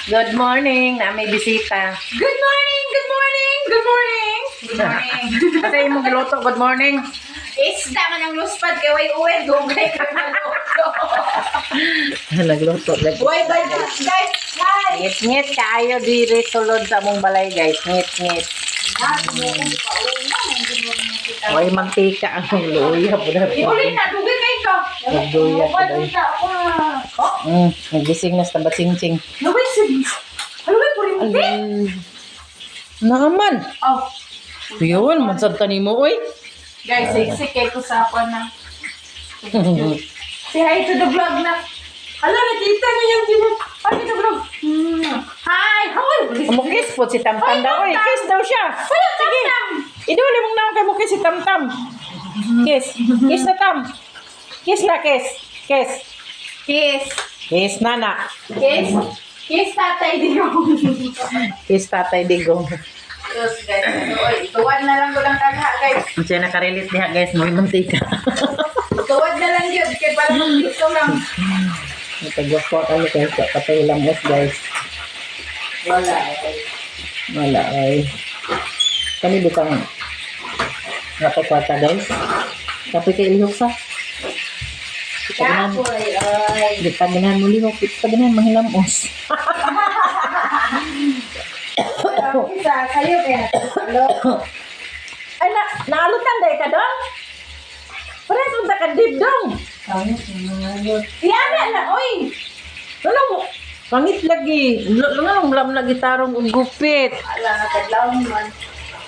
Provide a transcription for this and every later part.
Good morning, na may bisita. Good morning! Good morning! Good morning! Good morning! Kasi imong giluto, good morning. Isda man ang luspad kay way uwi. Dugay ka na luto. Nagluto lagi. Uy, guys! Hi! Ngit-ngit kaayo diri sulod sa mong balay, guys. Ngit-ngit. Way mantika ang luya po na. Uli na, dugay kayo ka. Luya po na. Nagising na sa batsing-sing. Lubay, sige. Lubay, puri mo. Naaman. Oh. Yun, mansanta ni mo, oy. Guys, siksik kayo ko sa ako na. Say hi to the vlog na. Hala, nakita niyo yung vlog. Hi to the vlog. Hi! How? Mukis po si Tamtam daw. Oy, kiss daw siya. Sige. Iduli mong naman kay mukis si Tamtam. Kiss. Kiss na Tam. Kiss na, kiss. Kiss. Kiss. Kiss, nana. Kiss. Kiss tatay din ako. Kiss tatay digong. Yes, guys. Tuwad na lang ko lang kagha, guys. Siya nakarelit niya, guys. May mantika. Tuwad na lang yun. Kaya parang dito lang. Nagkagwapo kami kayo sa patay lamos, guys. Wala. Wala, ay. Kami bukang napakwata, guys. Tapi kay lihok sa. Kapoy, ay. Di paginahan mo lihok. Di paginahan mahilamos. Isa, kayo kaya. Hello. Ay, naalutan dahil ka dong? Parang punta ka deep dong. Yan na, oy. Ano mo? Pangit lagi. Lam lagi tarong ug gupit. Wala na kadlaw man.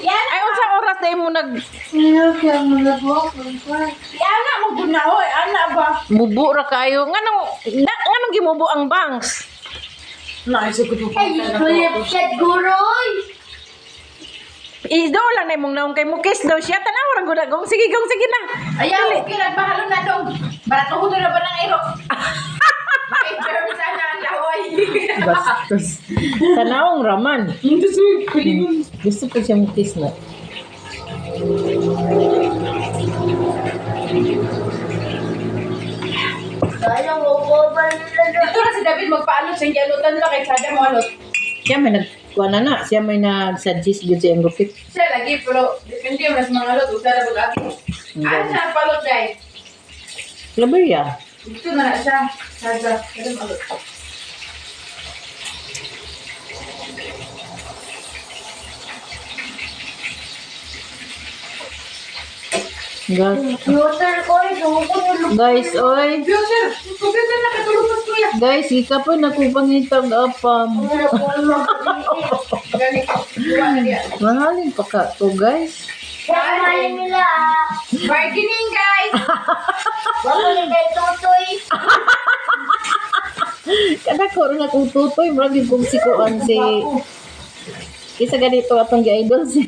Yan. Ay, unsa oras dahil mo nag... Yan na, maguna, oy. Ana ba? Mubo ra kayo. Nganong gimubo ang bangs? Naisa ko ito. Ay, kulipsat, guroy. Ido lang na mong naong kay mukis daw siya. Tanaw ra gud gong. Sige, gong, sige na. Ayaw, okay, nagbahalo na dong. Barato na ba ng iro? Makikirm sana ang laway. Bastos. Tanawang raman. Gusto ko siya mukis na. Kaya mo ko ba nila? Dito na si David magpaalot sa yalutan na kay Sada mo alot. Siya may nagkuha na. Siya may nag-suggest yun siya ang gupit. Siya lagi, pero depende mo sa mga alot. Usara mag-agi. Ano siya ang palot guys? Laberya. Dito na siya. Sada. Kada alot. Guys, oy. Computer! Computer na katulungan ko yan. Guys, ika po nakupangitag apam. Galing. Duwa na diyan. Mahalin pa ka to, guys. Bargaining guys! Kada ko rin akong tutoy. Marami kong sikuan si... Kisa ganito atong gi-idol si...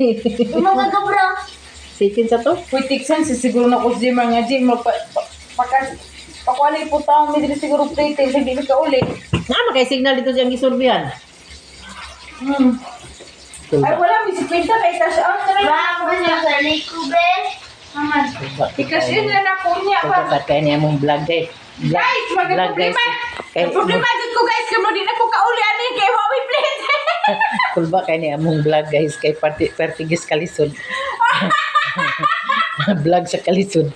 Si Kinsa to? Puitiksan si siguro na ko si mga gym pakuali po taong may dili siguro plating sa hindi ka uli. Nga, kay signal dito siyang gisurbihan. Ay wala, may 50 kay cash out na rin. I-cash in na na po niya pa. Pagkat kaya niya mong vlog, guys. Guys, mag-problema. Problema dyan ko guys, kamo din ako kauli ani kay Huawei plate. Kulba kaya niya mong vlog, guys. Kay Pertigis Kalisod. Vlog sa Kalisod.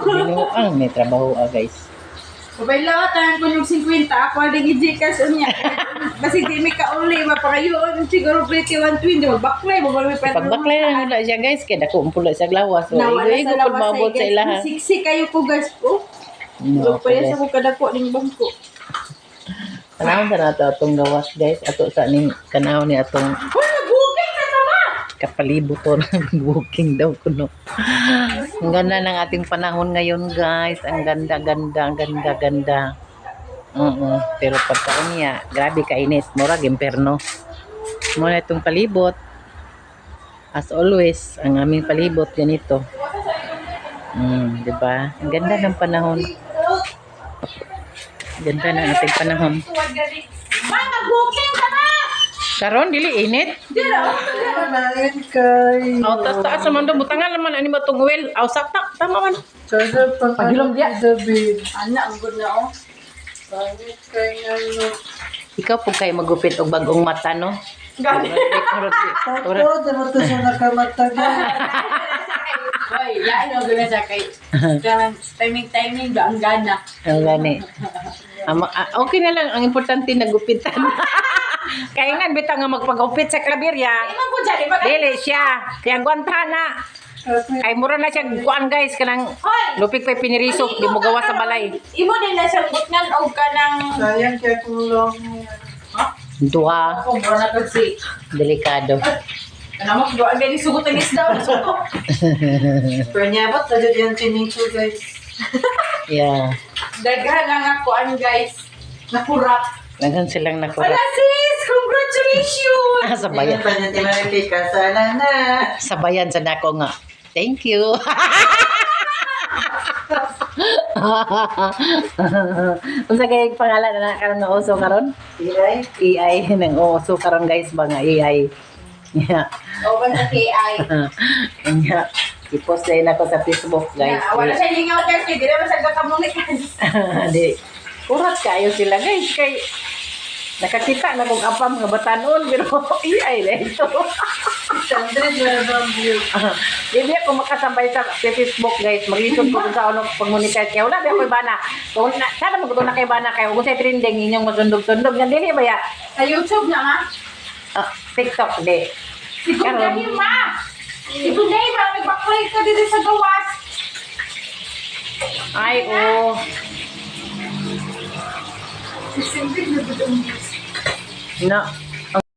Binuang may trabaho, guys. Babay lawatan ko yung 50, ako ang nag-Gcash niya. Kasi di may kauli, mapakayoon siguro plate 120, magbaklay, magbaklay pa. Pagbaklay na nila siya, guys. Kaya dako umpula sa glawas. So, Nawala igo sa po lawas mabot sa ilaha. Siksik kayo po guys po. No, So, pwede sa ko kadako ng bangko. Kanahon sa nato atong gawas, guys. Ato sa ning kanahon ni atong Hoy, nag-booking ka tama! kapalibuton. Booking daw kuno. Ang ganda ng ating panahon ngayon, guys. Ang ganda, ganda, ganda, ganda. Pero pagkaon niya, grabe kainit. Murag imperno. Muna itong palibot. As always, ang aming palibot ganito. Diba? Ang ganda ng panahon. Ganda ng ating panahon. Ma, nag-booking ka na! Karon dili init. Kay Taas naman do butangan naman ani matong oil. Aw sakta tama man. Sada pang Pagilom dia. David. Anak, ang good na oh. Pangit kay ano. Ikaw po kayo magupit og bagong mata, no? Gani. Tapos, naman ito siya nakamatagal. Hoy, yan o, gano'n sa kay. Kailangan timing ba ang gana. Ang gani. Okay na lang. Ang importante nagupitan. Kaya nga, bitaw nga magpagupit sa Claveria. Ay, man po dyan, di ba? Dili siya. Kaya guantana. Kay mura na siya kuan guys kanang Hoy! lupig pa piniriso di mo gawa sa balay. Imo din na sa butngan o ka ng... Sayang kaya tulong. Duha Kung mura na kasi. delikado. Ano mo, doon din sugutan isda. Sugot. Pero niya ba't na dyan tining ko guys? Yeah. Daghan lang ako, guys. Nakurat. Naghan silang nakurat. Wala sis! Congratulations! Sabayan. Ayan pa niya tinaripika. Sana na. Sabayan sa dako nga. Thank you. Unsa kay pangalan na karon nga uso karon? Iray. AI nang uso karon guys ba nga AI. Yeah. O, ba sa KI? Yeah. I-post na ako sa Facebook guys. Wala siya lingaw kasi, di naman sa kakamunikan. Di. Kurat kayo sila guys kay nakakita na kung apam nga batanon pero AI na ito. 100 na ba ang view? Hindi ako makasabay sa Facebook guys. Maglisod ko kung sa ano pag-monetize kaya wala di ako ibana. Kung sana magto na kay bana kayo kung sa trending inyong masundog-sundog nga dili ba ya? Sa YouTube na nga. TikTok di. Si Gunday yung ma! Si Gunday ba? Nagbaklay ka dito sa gawas. Ay oh. Si Cindy na ba No.